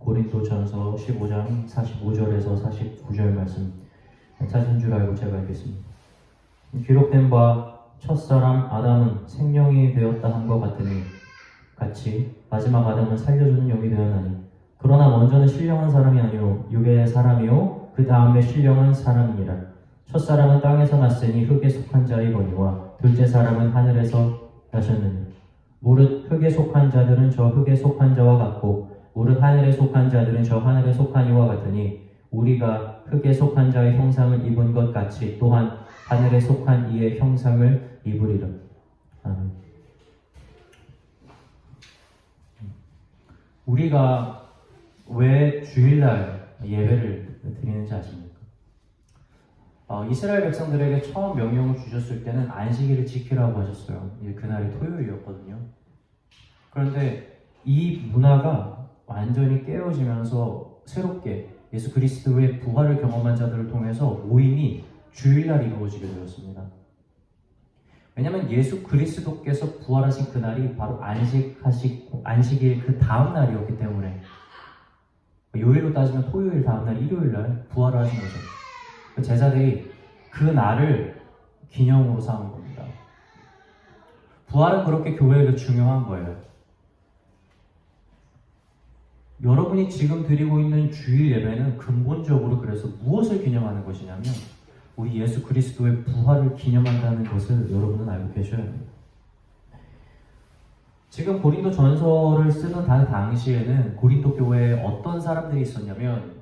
고린도전서 15장 45절에서 49절 말씀 찾은 줄 알고 제가 읽겠습니다. 기록된 바 첫사람 아담은 생명이 되었다 함과 같이 마지막 아담은 살려주는 영이 되었나니 그러나 먼저는 신령한 사람이 아니요 육의 사람이요 그 다음에 신령한 사람이니라. 첫사람은 땅에서 났으니 흙에 속한 자이거니와 둘째 사람은 하늘에서 나셨느니 무릇 흙에 속한 자들은 저 흙에 속한 자와 같고 무릇 하늘에 속한 자들은 저 하늘에 속한 이와 같으니 우리가 흙에 속한 자의 형상을 입은 것 같이 또한 하늘에 속한 이의 형상을 입으리라. 아멘. 우리가 왜 주일날 예배를 드리는지 아십니까? 이스라엘 백성들에게 처음 명령을 주셨을 때는 안식일을 지키라고 하셨어요. 그날이 토요일이었거든요. 그런데 이 문화가 완전히 깨어지면서 새롭게 예수 그리스도의 부활을 경험한 자들을 통해서 모임이 주일날 이루어지게 되었습니다. 왜냐하면 예수 그리스도께서 부활하신 그날이 바로 안식일 그 다음 날이었기 때문에 요일로 따지면 토요일 다음날 일요일날 부활을 하신 거죠. 제자들이 그 날을 기념으로 삼은 겁니다. 부활은 그렇게 교회에게 중요한 거예요. 여러분이 지금 드리고 있는 주일 예배는 근본적으로 그래서 무엇을 기념하는 것이냐면 우리 예수 그리스도의 부활을 기념한다는 것을 여러분은 알고 계셔야 합니다. 지금 고린도 전서를 쓰는 당시에는 고린도 교회에 어떤 사람들이 있었냐면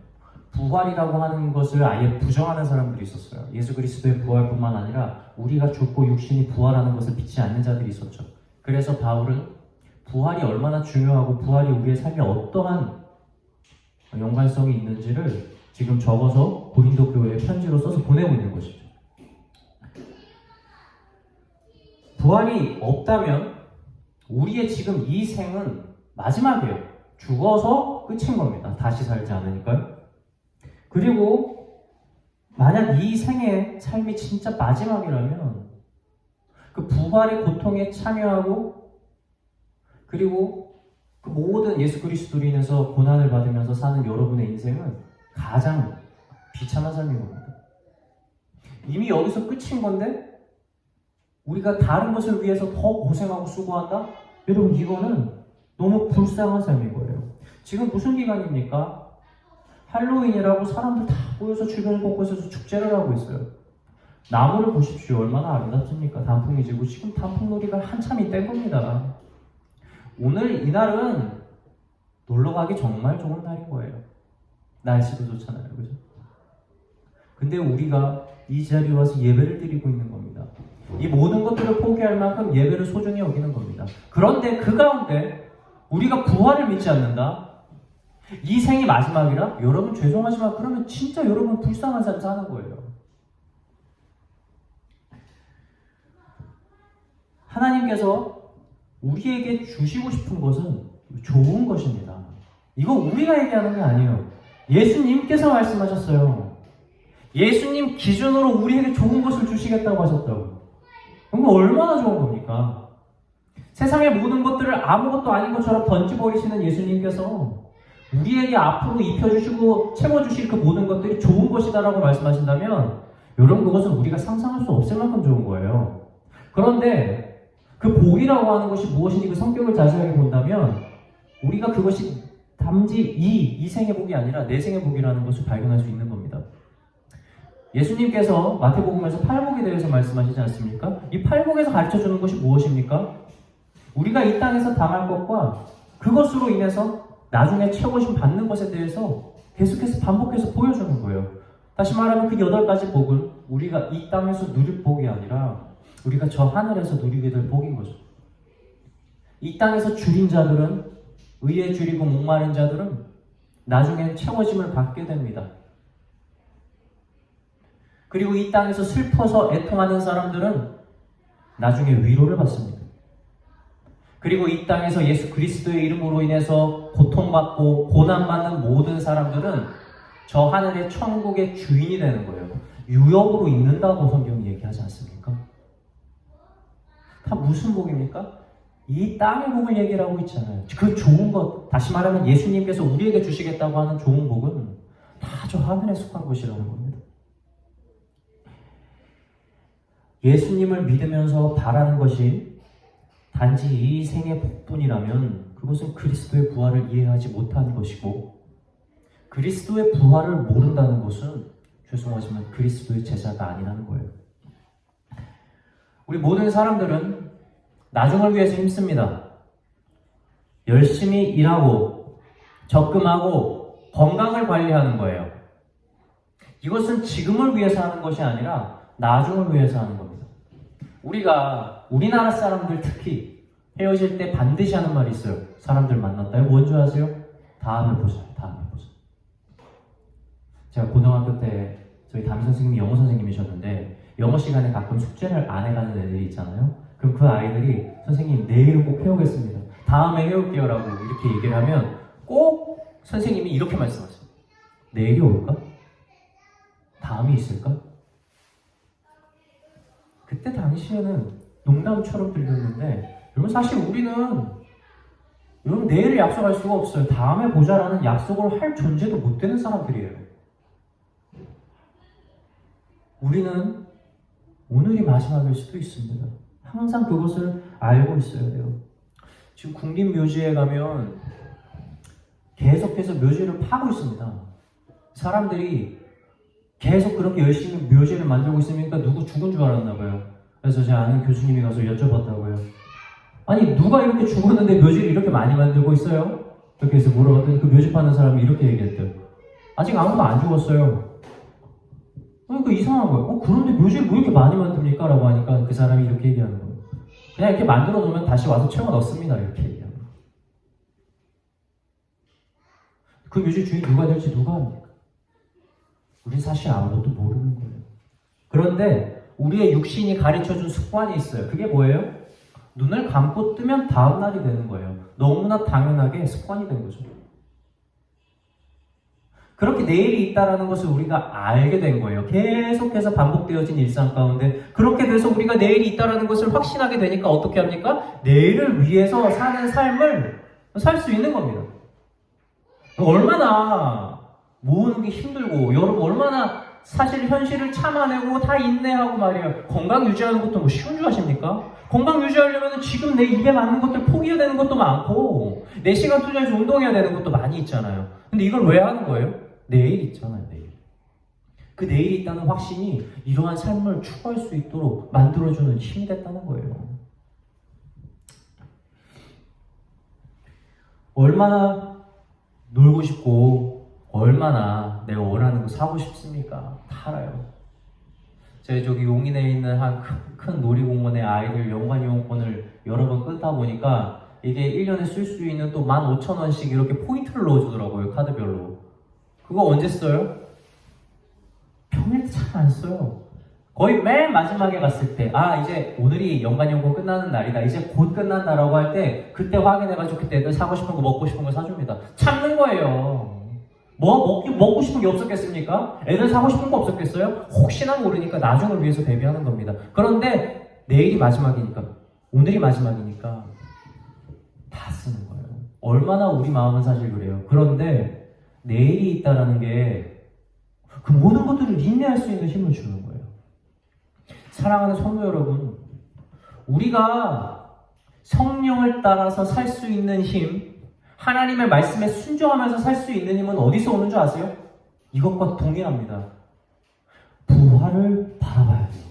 부활이라고 하는 것을 아예 부정하는 사람들이 있었어요. 예수 그리스도의 부활뿐만 아니라 우리가 죽고 육신이 부활하는 것을 믿지 않는 자들이 있었죠. 그래서 바울은 부활이 얼마나 중요하고 부활이 우리의 삶에 어떠한 연관성이 있는지를 지금 적어서 고린도 교회에 편지로 써서 보내고 있는 것이죠. 부활이 없다면 우리의 지금 이 생은 마지막이에요. 죽어서 끝인 겁니다. 다시 살지 않으니까요. 그리고 만약 이 생의 삶이 진짜 마지막이라면 그 부활의 고통에 참여하고 그리고 그 모든 예수 그리스도로 인해서 고난을 받으면서 사는 여러분의 인생은 가장 비참한 삶인 겁니다. 이미 여기서 끝인 건데 우리가 다른 것을 위해서 더 고생하고 수고한다? 여러분 이거는 너무 불쌍한 삶인 거예요. 지금 무슨 기간입니까? 할로윈이라고 사람들 다 모여서 주변 곳곳에서 축제를 하고 있어요. 나무를 보십시오. 얼마나 아름답습니까? 단풍이 지고 지금 단풍놀이가 한참이 된 겁니다. 오늘 이날은 놀러가기 정말 좋은 날인 거예요. 날씨도 좋잖아요. 그죠? 근데 우리가 이 자리에 와서 예배를 드리고 있는 겁니다. 이 모든 것들을 포기할 만큼 예배를 소중히 여기는 겁니다. 그런데 그 가운데 우리가 부활을 믿지 않는다? 이 생이 마지막이라? 여러분 죄송하지만 그러면 진짜 여러분 불쌍한 삶 사는 거예요. 하나님께서 우리에게 주시고 싶은 것은 좋은 것입니다. 이거 우리가 얘기하는 게 아니에요. 예수님께서 말씀하셨어요. 예수님 기준으로 우리에게 좋은 것을 주시겠다고 하셨다고. 그럼 얼마나 좋은 겁니까? 세상의 모든 것들을 아무것도 아닌 것처럼 던져버리시는 예수님께서 우리에게 앞으로 입혀주시고 채워주실 그 모든 것들이 좋은 것이다라고 말씀하신다면 여러분 그것은 우리가 상상할 수 없을 만큼 좋은 거예요. 그런데 그 복이라고 하는 것이 무엇인지 그 성격을 자세하게 본다면 우리가 그것이 단지 이 생의 복이 아니라 내 생의 복이라는 것을 발견할 수 있는 겁니다. 예수님께서 마태복음에서 팔복에 대해서 말씀하시지 않습니까? 이 팔복에서 가르쳐주는 것이 무엇입니까? 우리가 이 땅에서 당할 것과 그것으로 인해서 나중에 채워심 받는 것에 대해서 계속해서 반복해서 보여주는 거예요. 다시 말하면 그 8가지 복은 우리가 이 땅에서 누릴 복이 아니라 우리가 저 하늘에서 누리게 될 복인 거죠. 이 땅에서 줄인 자들은 의에 줄이고 목마른 자들은 나중엔 채워짐을 받게 됩니다. 그리고 이 땅에서 슬퍼서 애통하는 사람들은 나중에 위로를 받습니다. 그리고 이 땅에서 예수 그리스도의 이름으로 인해서 고통받고 고난받는 모든 사람들은 저 하늘의 천국의 주인이 되는 거예요. 유업으로 있는다고 성경이 얘기하지 않습니까? 다 무슨 복입니까? 이 땅의 복을 얘기를 하고 있잖아요. 그 좋은 것, 다시 말하면 예수님께서 우리에게 주시겠다고 하는 좋은 복은 다 저 하늘에 속한 것이라는 겁니다. 예수님을 믿으면서 바라는 것이 단지 이 생의 복뿐이라면 그것은 그리스도의 부활을 이해하지 못한 것이고, 그리스도의 부활을 모른다는 것은 죄송하지만 그리스도의 제자가 아니라는 거예요. 우리 모든 사람들은 나중을 위해서 힘씁니다. 열심히 일하고 적금하고 건강을 관리하는 거예요. 이것은 지금을 위해서 하는 것이 아니라 나중을 위해서 하는 겁니다. 우리나라 사람들 특히 헤어질 때 반드시 하는 말이 있어요. 사람들 만났다. 이거 뭔지 아세요? 다음에 보자. 다음에 보자. 제가 고등학교 때 저희 담임 선생님이 영어 선생님이셨는데 영어 시간에 가끔 숙제를 안 해가는 애들이 있잖아요. 그럼 그 아이들이 선생님 내일은 꼭 해오겠습니다. 다음에 해올게요 라고 이렇게 얘기를 하면 꼭 선생님이 이렇게 말씀하세요. 내일이 올까? 다음이 있을까? 그때 당시에는 농담처럼 들렸는데 여러분 사실 우리는 여러분 내일을 약속할 수가 없어요. 다음에 보자라는 약속을 할 존재도 못 되는 사람들이에요. 우리는 오늘이 마지막일 수도 있습니다. 항상 그것을 알고 있어야 돼요. 지금 국립묘지에 가면 계속해서 묘지를 파고 있습니다. 사람들이 계속 그렇게 열심히 묘지를 만들고 있으니까 누구 죽은 줄 알았나 봐요. 그래서 제 아는 교수님이 가서 여쭤봤다고요. 아니 누가 이렇게 죽었는데 묘지를 이렇게 많이 만들고 있어요? 그렇게 해서 물어봤더니 그 묘지 파는 사람이 이렇게 얘기했대요. 아직 아무도 안 죽었어요. 그러니까 이상한 거예요. 그런데 묘지를 뭐 이렇게 많이 만듭니까? 라고 하니까 그 사람이 이렇게 얘기하는 거예요. 그냥 이렇게 만들어 놓으면 다시 와서 채워 넣습니다. 이렇게 얘기하는 거예요. 그 묘지 주인 누가 될지 누가 합니까? 우린 사실 아무것도 모르는 거예요. 그런데 우리의 육신이 가르쳐준 습관이 있어요. 그게 뭐예요? 눈을 감고 뜨면 다음 날이 되는 거예요. 너무나 당연하게 습관이 된 거죠. 그렇게 내일이 있다는 것을 우리가 알게 된 거예요. 계속해서 반복되어진 일상 가운데 그렇게 돼서 우리가 내일이 있다는 것을 확신하게 되니까 어떻게 합니까? 내일을 위해서 사는 삶을 살 수 있는 겁니다. 얼마나 모으는 게 힘들고 여러분 얼마나 사실 현실을 참아내고 다 인내하고 말이에요. 건강 유지하는 것도 뭐 쉬운 줄 아십니까? 건강 유지하려면 지금 내 입에 맞는 것들 포기해야 되는 것도 많고 내 시간 투자해서 운동해야 되는 것도 많이 있잖아요. 근데 이걸 왜 하는 거예요? 내일 있잖아요. 내일. 그 내일이 있다는 확신이 이러한 삶을 추구할 수 있도록 만들어주는 힘이 됐다는 거예요. 얼마나 놀고 싶고 얼마나 내가 원하는 거 사고 싶습니까? 다 알아요. 제가 저기 용인에 있는 한 큰 놀이공원의 아이들 연간이용권을 여러 번 끊다 보니까 이게 1년에 쓸 수 있는 또 15,000원씩 이렇게 포인트를 넣어주더라고요. 카드별로. 그거 언제 써요? 평일 때 잘 안 써요. 거의 맨 마지막에 갔을 때 이제 오늘이 연간이용권 끝나는 날이다. 이제 곧 끝난다라고 할 때 그때 확인해가지고 그때 애들 사고 싶은 거 먹고 싶은 거 사줍니다. 참는 거예요. 먹고 싶은 게 없었겠습니까? 애들 사고 싶은 거 없었겠어요? 혹시나 모르니까 나중을 위해서 대비하는 겁니다. 그런데 내일이 마지막이니까, 오늘이 마지막이니까 다 쓰는 거예요. 얼마나 우리 마음은 사실 그래요. 그런데 내일이 있다라는 게 그 모든 것들을 인내할 수 있는 힘을 주는 거예요. 사랑하는 성도 여러분, 우리가 성령을 따라서 살 수 있는 힘, 하나님의 말씀에 순종하면서 살 수 있는 힘은 어디서 오는 줄 아세요? 이것과 동일합니다. 부활을 바라봐야 돼요.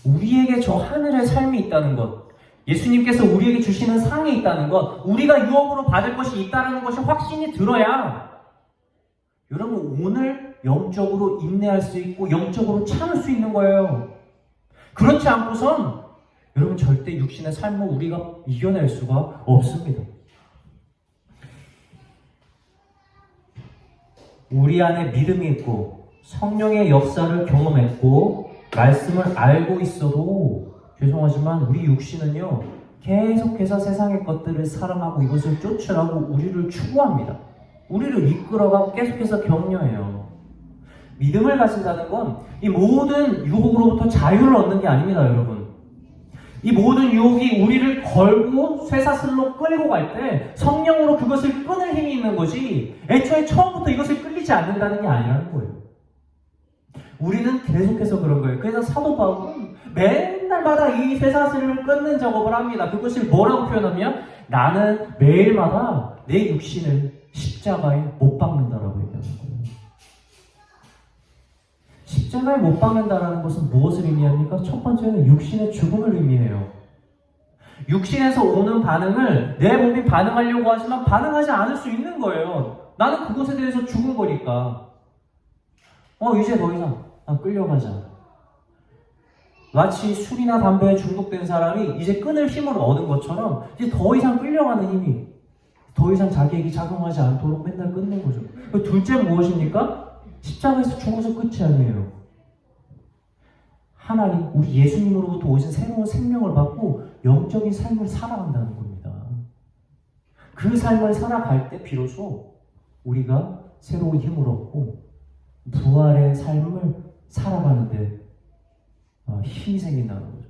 우리에게 저 하늘의 삶이 있다는 것, 예수님께서 우리에게 주시는 상이 있다는 것, 우리가 유업으로 받을 것이 있다는 것이 확신이 들어야 여러분 오늘 영적으로 인내할 수 있고 영적으로 참을 수 있는 거예요. 그렇지 않고선 여러분 절대 육신의 삶을 우리가 이겨낼 수가 없습니다. 우리 안에 믿음이 있고 성령의 역사를 경험했고 말씀을 알고 있어도 죄송하지만 우리 육신은요 계속해서 세상의 것들을 사랑하고 이것을 쫓으라고 우리를 추구합니다. 우리를 이끌어가고 계속해서 격려해요. 믿음을 가진다는 건 이 모든 유혹으로부터 자유를 얻는 게 아닙니다, 여러분. 이 모든 유혹이 우리를 걸고 쇠사슬로 끌고 갈 때 성령으로 그것을 끊을 힘이 있는 거지, 애초에 처음부터 이것을 끌리지 않는다는 게 아니라는 거예요. 우리는 계속해서 그런 거예요. 그래서 사도 바울은 맨날마다 이 쇠사슬을 끊는 작업을 합니다. 그것을 뭐라고 표현하면 나는 매일마다 내 육신을 십자가에 못 박는다라고 얘기하는 거예요. 십자가에 못 박는다라는 것은 무엇을 의미합니까? 첫 번째는 육신의 죽음을 의미해요. 육신에서 오는 반응을 내 몸이 반응하려고 하지만 반응하지 않을 수 있는 거예요. 나는 그것에 대해서 죽은 거니까. 이제 더 이상 끌려가자. 마치 술이나 담배에 중독된 사람이 이제 끊을 힘을 얻은 것처럼 이제 더 이상 끌려가는 힘이, 더 이상 자기에게 작용하지 않도록 맨날 끊는 거죠. 둘째는 무엇입니까? 십자가에서 죽어서 끝이 아니에요. 하나님, 우리 예수님으로부터 오신 새로운 생명을 받고 영적인 삶을 살아간다는 겁니다. 그 삶을 살아갈 때 비로소 우리가 새로운 힘을 얻고 부활의 삶을 살아가는데 힘이 생긴다는 거죠.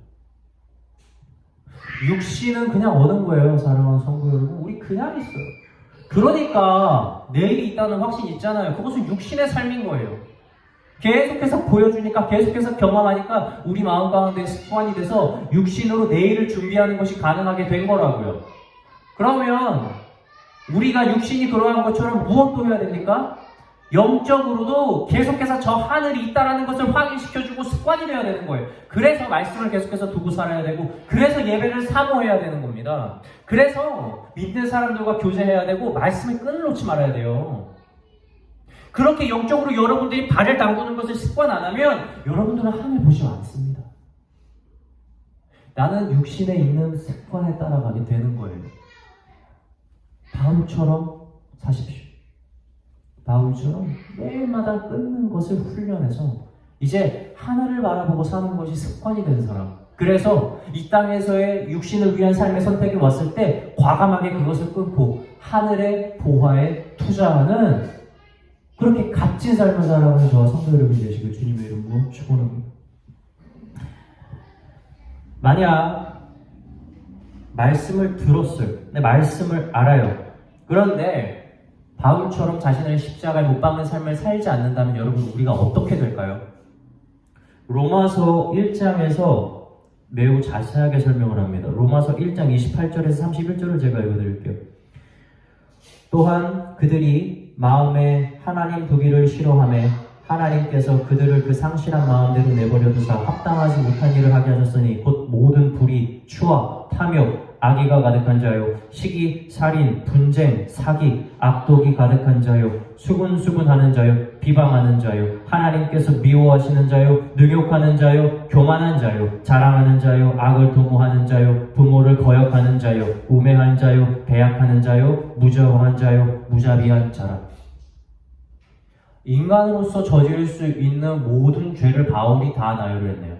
육신은 그냥 오는 거예요. 사랑하는 성도 여러분, 우리 그냥 있어요. 그러니까 내일이 있다는 확신이 있잖아요. 그것은 육신의 삶인 거예요. 계속해서 보여주니까, 계속해서 경험하니까 우리 마음 가운데 습관이 돼서 육신으로 내일을 준비하는 것이 가능하게 된 거라고요. 그러면 우리가 육신이 그러한 것처럼 무엇도 해야 됩니까? 영적으로도 계속해서 저 하늘이 있다라는 것을 확인시켜주고 습관이 되어야 되는 거예요. 그래서 말씀을 계속해서 두고 살아야 되고, 그래서 예배를 사모해야 되는 겁니다. 그래서 믿는 사람들과 교제해야 되고, 말씀을 끊어놓지 말아야 돼요. 그렇게 영적으로 여러분들이 발을 담그는 것을 습관 안 하면 여러분들은 하늘 보지 않습니다. 나는 육신에 있는 습관에 따라가게 되는 거예요. 바울처럼 사십시오. 바울처럼 매일마다 끊는 것을 훈련해서 이제 하늘을 바라보고 사는 것이 습관이 된 사람. 그래서 이 땅에서의 육신을 위한 삶의 선택이 왔을 때 과감하게 그것을 끊고 하늘의 보화에 투자하는 그렇게 값진 삶을 살아가는 저와 성도 여러분이 되시길 주님의 이름으로 축원합니다. 만약 말씀을 들었어요. 내 말씀을 알아요. 그런데 바울처럼 자신을 십자가에 못 박는 삶을 살지 않는다면 여러분, 우리가 어떻게 될까요? 로마서 1장에서 매우 자세하게 설명을 합니다. 로마서 1장 28절에서 31절을 제가 읽어드릴게요. 또한 그들이 마음에 하나님 두기를 싫어하며 하나님께서 그들을 그 상실한 마음대로 내버려 두사 합당하지 못한 일을 하게 하셨으니 곧 모든 불의, 추악, 탐욕, 악의가 가득한 자요, 시기, 살인, 분쟁, 사기, 악독이 가득한 자요, 수군수군하는 자요, 비방하는 자요, 하나님께서 미워하시는 자요, 능욕하는 자요, 교만한 자요, 자랑하는 자요, 악을 도모하는 자요, 부모를 거역하는 자요, 우매한 자요, 배약하는 자요, 무저항한 자요, 무자비한 자라. 인간으로서 저지를 수 있는 모든 죄를 바울이 다 나열했네요.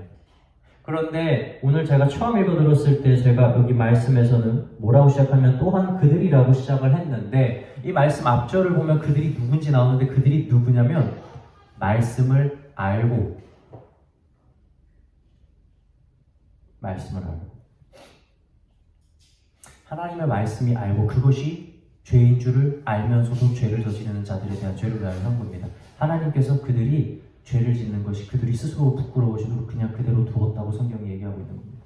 그런데 오늘 제가 처음 읽어들었을 때 제가 여기 말씀에서는 뭐라고 시작하면 또한 그들이라고 시작을 했는데, 이 말씀 앞절을 보면 그들이 누군지 나오는데 그들이 누구냐면 말씀을 알고, 하나님의 말씀이 알고, 그것이 죄인 줄을 알면서도 죄를 저지르는 자들에 대한 죄를 나열한 겁니다. 하나님께서 그들이 죄를 짓는 것이 그들이 스스로 부끄러워지도록 그냥 그대로 두었다고 성경이 얘기하고 있는 겁니다.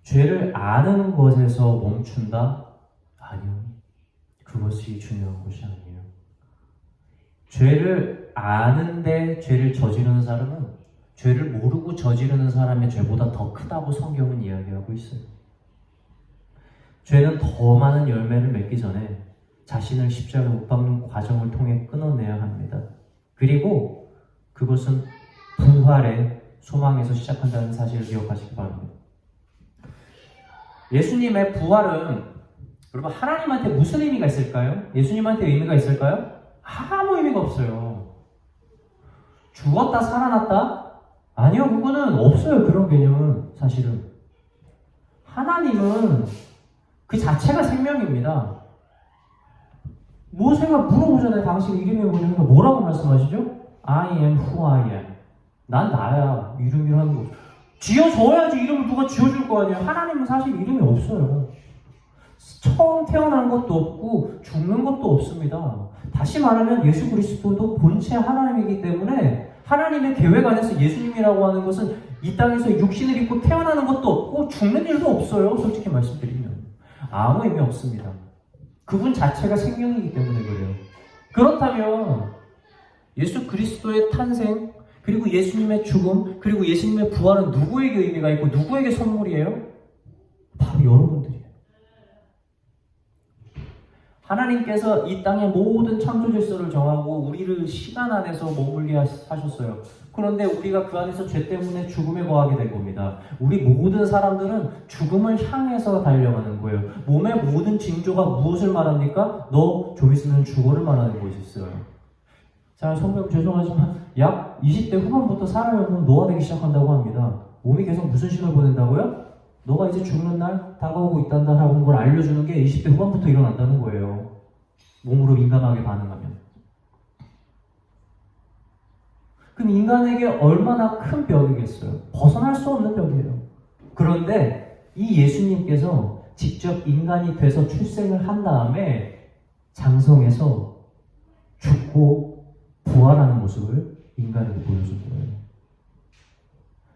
죄를 아는 것에서 멈춘다? 아니요. 그것이 중요한 것이 아니에요. 죄를 아는데 죄를 저지르는 사람은 죄를 모르고 저지르는 사람의 죄보다 더 크다고 성경은 이야기하고 있어요. 죄는 더 많은 열매를 맺기 전에 자신을 십자가에 못 박는 과정을 통해 끊어내야 합니다. 그리고 그것은 부활의 소망에서 시작한다는 사실을 기억하시기 바랍니다. 예수님의 부활은 여러분, 하나님한테 무슨 의미가 있을까요? 예수님한테 의미가 있을까요? 아무 의미가 없어요. 죽었다 살아났다? 아니요, 그거는 없어요. 그런 개념은 사실은. 하나님은 그 자체가 생명입니다. 모세가 물어보잖아요. 당신 이름이 뭐냐면 뭐라고 말씀하시죠? I am who I am. 난 나야. 이름이라는 거. 지어줘야지 이름을 누가 지어줄 거 아니야. 하나님은 사실 이름이 없어요. 처음 태어난 것도 없고 죽는 것도 없습니다. 다시 말하면 예수 그리스도도 본체 하나님이기 때문에 하나님의 계획 안에서 예수님이라고 하는 것은 이 땅에서 육신을 입고 태어나는 것도 없고 죽는 일도 없어요. 솔직히 말씀드리면 아무 의미 없습니다. 그분 자체가 생명이기 때문에 그래요. 그렇다면 예수 그리스도의 탄생 그리고 예수님의 죽음 그리고 예수님의 부활은 누구에게 의미가 있고 누구에게 선물이에요? 바로 여러분들이에요. 하나님께서 이 땅의 모든 창조 질서를 정하고 우리를 시간 안에서 머물게 하셨어요. 그런데 우리가 그 안에서 죄 때문에 죽음에 거하게 된 겁니다. 우리 모든 사람들은 죽음을 향해서 달려가는 거예요. 몸의 모든 징조가 무엇을 말합니까? 너 좀 있으면 죽어를 말하는 것이 있어요. 자, 성경 죄송하지만 약 20대 후반부터 사람은 노화되기 시작한다고 합니다. 몸이 계속 무슨 신호를 보낸다고요? 너가 이제 죽는 날 다가오고 있단다라고 걸 알려주는 게 20대 후반부터 일어난다는 거예요. 몸으로 민감하게 반응하면. 그럼 인간에게 얼마나 큰 벽이겠어요? 벗어날 수 없는 벽이에요. 그런데 이 예수님께서 직접 인간이 돼서 출생을 한 다음에 장성해서 죽고 부활하는 모습을 인간에게 보여준 거예요.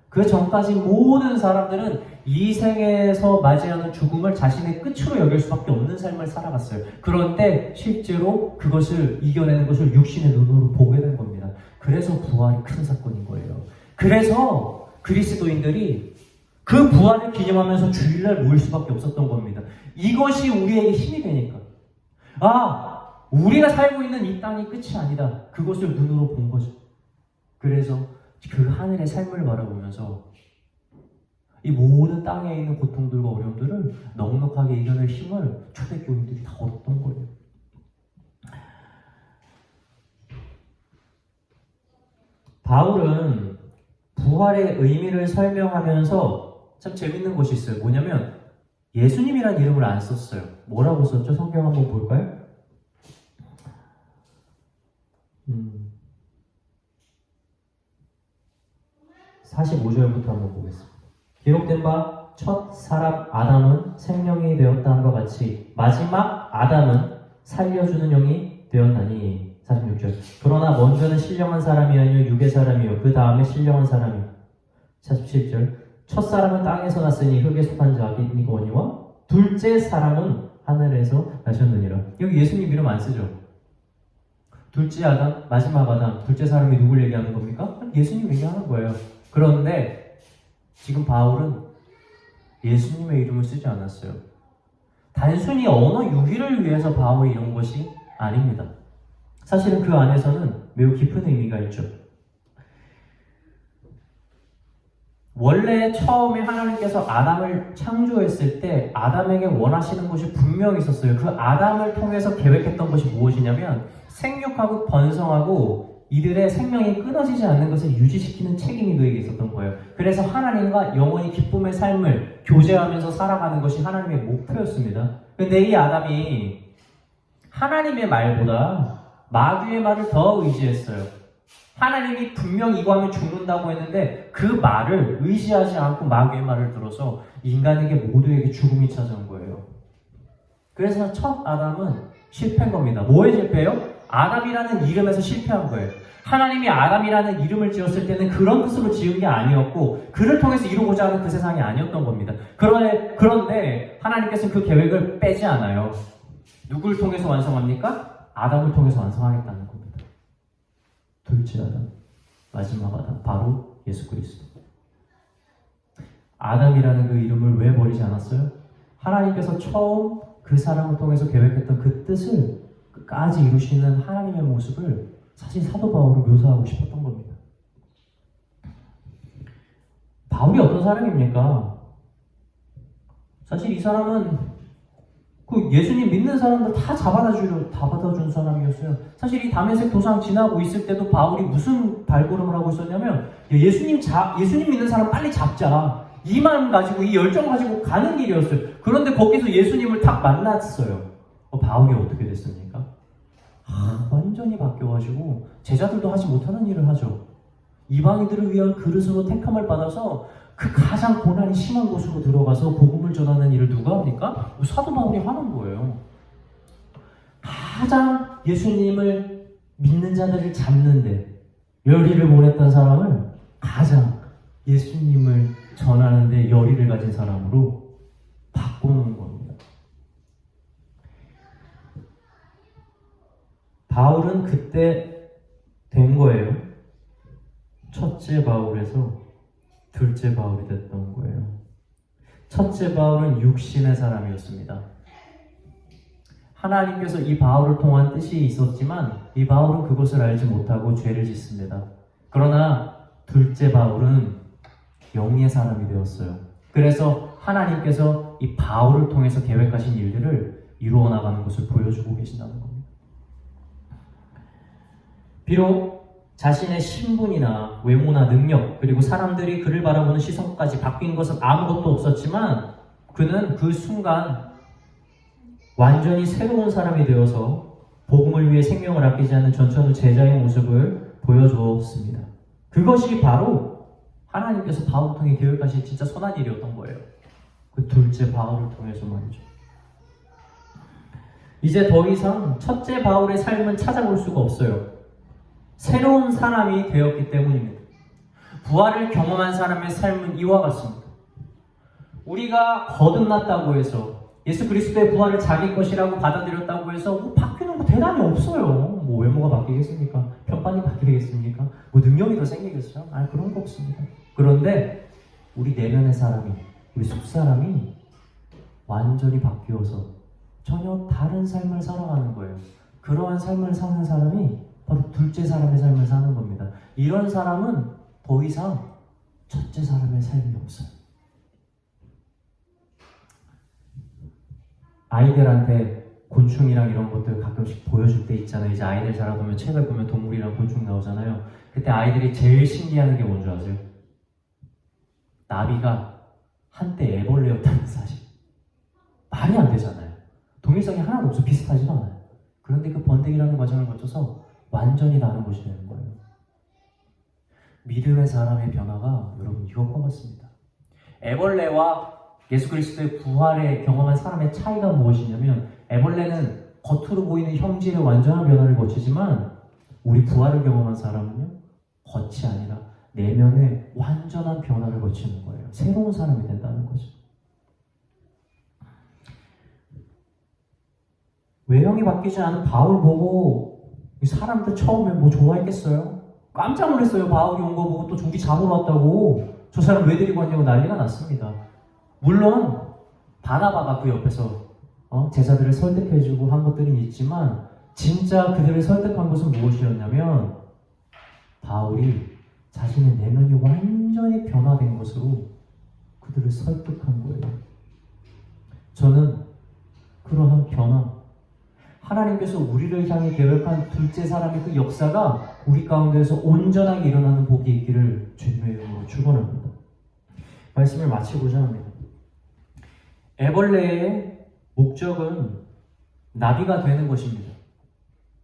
그 전까지 모든 사람들은 이 생에서 맞이하는 죽음을 자신의 끝으로 여길 수밖에 없는 삶을 살아갔어요. 그런데 실제로 그것을 이겨내는 것을 육신의 눈으로 보게 된 겁니다. 그래서 부활이 큰 사건인 거예요. 그래서 그리스도인들이 그 부활을 기념하면서 주일날 모일 수밖에 없었던 겁니다. 이것이 우리에게 힘이 되니까. 우리가 살고 있는 이 땅이 끝이 아니다. 그것을 눈으로 본 거죠. 그래서 그 하늘의 삶을 바라보면서 이 모든 땅에 있는 고통들과 어려움들을 넉넉하게 이겨낼 힘을 초대교인들이 다 얻었던 거예요. 바울은 부활의 의미를 설명하면서 참 재밌는 것이 있어요. 뭐냐면 예수님이라는 이름을 안 썼어요. 뭐라고 썼죠? 성경 한번 볼까요? 45절부터 한번 보겠습니다. 기록된 바 첫 사람 아담은 생명이 되었다 함과 같이 마지막 아담은 살려주는 영이 되었나니. 46절. 그러나 먼저는 신령한 사람이 아니요 육의 사람이요 그 다음에 신령한 사람이요. 47절. 첫 사람은 땅에서 났으니 흙에 속한 자이거니와 둘째 사람은 하늘에서 나셨느니라. 여기 예수님 이름 안 쓰죠? 둘째 아담, 마지막 아담, 둘째 사람이 누굴 얘기하는 겁니까? 예수님 얘기하는 거예요. 그런데 지금 바울은 예수님의 이름을 쓰지 않았어요. 단순히 언어 유희를 위해서 바울이 이런 것이 아닙니다. 사실은 그 안에서는 매우 깊은 의미가 있죠. 원래 처음에 하나님께서 아담을 창조했을 때 아담에게 원하시는 것이 분명히 있었어요. 그 아담을 통해서 계획했던 것이 무엇이냐면 생육하고 번성하고 이들의 생명이 끊어지지 않는 것을 유지시키는 책임이 그에게 있었던 거예요. 그래서 하나님과 영원히 기쁨의 삶을 교제하면서 살아가는 것이 하나님의 목표였습니다. 근데 이 아담이 하나님의 말보다 마귀의 말을 더 의지했어요. 하나님이 분명 이거 하면 죽는다고 했는데 그 말을 의지하지 않고 마귀의 말을 들어서 인간에게 모두에게 죽음이 찾아온 거예요. 그래서 첫 아담은 실패한 겁니다. 뭐에 실패해요? 아담이라는 이름에서 실패한 거예요. 하나님이 아담이라는 이름을 지었을 때는 그런 뜻으로 지은 게 아니었고 그를 통해서 이루고자 하는 그 세상이 아니었던 겁니다. 그런데 하나님께서는 그 계획을 빼지 않아요. 누굴 통해서 완성합니까? 아담을 통해서 완성하겠다는 겁니다. 둘째 아담, 마지막 아담, 바로 예수 그리스도. 아담이라는 그 이름을 왜 버리지 않았어요? 하나님께서 처음 그 사람을 통해서 계획했던 그 뜻을 끝까지 이루시는 하나님의 모습을 사실 사도 바울은 묘사하고 싶었던 겁니다. 바울이 어떤 사람입니까? 사실 이 사람은 그 예수님 믿는 사람들 다 받아준 사람이었어요. 사실 이 다메섹 도상 지나고 있을 때도 바울이 무슨 발걸음을 하고 있었냐면 예수님 믿는 사람 빨리 잡자. 이 마음 가지고 이 열정 가지고 가는 길이었어요. 그런데 거기서 예수님을 딱 만났어요. 바울이 어떻게 됐습니까? 완전히 바뀌어가지고 제자들도 하지 못하는 일을 하죠. 이방인들을 위한 그릇으로 택함을 받아서 그 가장 고난이 심한 곳으로 들어가서 복음을 전하는 일을 누가 합니까? 사도 바울이 하는 거예요. 가장 예수님을 믿는 자들을 잡는데 열의를 보냈던 사람을 가장 예수님을 전하는데 열의를 가진 사람으로 바꾸는 겁니다. 바울은 그때 된 거예요. 첫째 바울에서 둘째 바울이 됐던 거예요. 첫째 바울은 육신의 사람이었습니다. 하나님께서 이 바울을 통한 뜻이 있었지만 이 바울은 그것을 알지 못하고 죄를 짓습니다. 그러나 둘째 바울은 영의 사람이 되었어요. 그래서 하나님께서 이 바울을 통해서 계획하신 일들을 이루어 나가는 것을 보여주고 계신다는 겁니다. 비록 자신의 신분이나 외모나 능력, 그리고 사람들이 그를 바라보는 시선까지 바뀐 것은 아무것도 없었지만 그는 그 순간 완전히 새로운 사람이 되어서 복음을 위해 생명을 아끼지 않는 전천후 제자의 모습을 보여주었습니다. 그것이 바로 하나님께서 바울을 통해 계획하신 진짜 선한 일이었던 거예요. 그 둘째 바울을 통해서 말이죠. 이제 더 이상 첫째 바울의 삶은 찾아볼 수가 없어요. 새로운 사람이 되었기 때문입니다. 부활을 경험한 사람의 삶은 이와 같습니다. 우리가 거듭났다고 해서 예수 그리스도의 부활을 자기 것이라고 받아들였다고 해서 바뀌는 거 대단히 없어요. 외모가 바뀌겠습니까? 편판이 바뀌겠습니까? 능력이 더 생기겠어요? 그런 거 없습니다. 그런데 우리 내면의 사람이, 우리 속사람이 완전히 바뀌어서 전혀 다른 삶을 살아가는 거예요. 그러한 삶을 사는 사람이 바로 둘째 사람의 삶을 사는 겁니다. 이런 사람은 더 이상 첫째 사람의 삶이 없어요. 아이들한테 곤충이랑 이런 것들 가끔씩 보여줄 때 있잖아요. 이제 아이들 자라보면 책을 보면 동물이랑 곤충 나오잖아요. 그때 아이들이 제일 신기해하는 게 뭔지 아세요? 나비가 한때 애벌레였다는 사실. 말이 안 되잖아요. 동일성이 하나도 없어. 비슷하지도 않아요. 그런데 그 번데기라는 과정을 거쳐서 완전히 다른 것이 되는 거예요. 믿음의 사람의 변화가 여러분 이것과 같습니다. 애벌레와 예수 그리스도의 부활에 경험한 사람의 차이가 무엇이냐면 애벌레는 겉으로 보이는 형질의 완전한 변화를 거치지만 우리 부활을 경험한 사람은요 겉이 아니라 내면의 완전한 변화를 거치는 거예요. 새로운 사람이 된다는 거죠. 외형이 바뀌지 않은 바울 보고 사람들 처음에 좋아했겠어요? 깜짝 놀랐어요. 바울이 온 거 보고 또 조기 잡으러 왔다고. 저 사람 왜 데리고 왔냐고 난리가 났습니다. 물론 바나바가 그 옆에서 제자들을 설득해주고 한 것들은 있지만 진짜 그들을 설득한 것은 무엇이었냐면 바울이 자신의 내면이 완전히 변화된 것으로 그들을 설득한 거예요. 저는 그러한 변화, 하나님께서 우리를 향해 계획한 둘째 사람의 그 역사가 우리 가운데에서 온전하게 일어나는 복이 있기를 주님의 이름으로 축원합니다. 말씀을 마치고자 합니다. 애벌레의 목적은 나비가 되는 것입니다.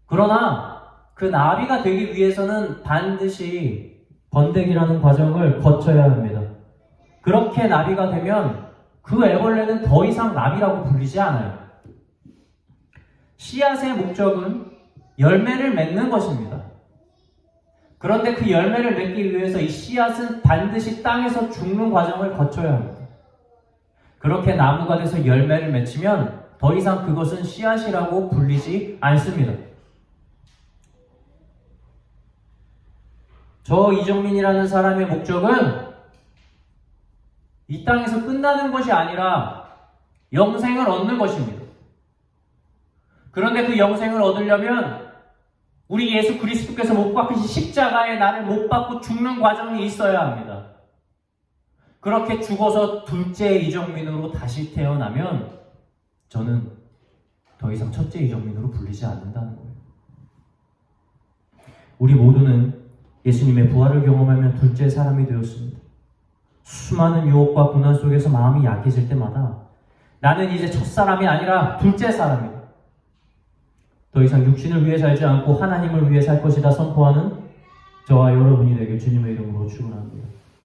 그러나 그 나비가 되기 위해서는 반드시 번데기라는 과정을 거쳐야 합니다. 그렇게 나비가 되면 그 애벌레는 더 이상 나비라고 불리지 않아요. 씨앗의 목적은 열매를 맺는 것입니다. 그런데 그 열매를 맺기 위해서 이 씨앗은 반드시 땅에서 죽는 과정을 거쳐야 합니다. 그렇게 나무가 돼서 열매를 맺히면 더 이상 그것은 씨앗이라고 불리지 않습니다. 저 이정민이라는 사람의 목적은 이 땅에서 끝나는 것이 아니라 영생을 얻는 것입니다. 그런데 그 영생을 얻으려면 우리 예수 그리스도께서 못 박히신 십자가에 나를 못 박고 죽는 과정이 있어야 합니다. 그렇게 죽어서 둘째 이정민으로 다시 태어나면 저는 더 이상 첫째 이정민으로 불리지 않는다는 거예요. 우리 모두는 예수님의 부활을 경험하며 둘째 사람이 되었습니다. 수많은 유혹과 고난 속에서 마음이 약해질 때마다 나는 이제 첫사람이 아니라 둘째 사람이다. 더 이상 육신을 위해 살지 않고 하나님을 위해 살 것이다 선포하는 저와 여러분이 되길 주님의 이름으로 축원합니다.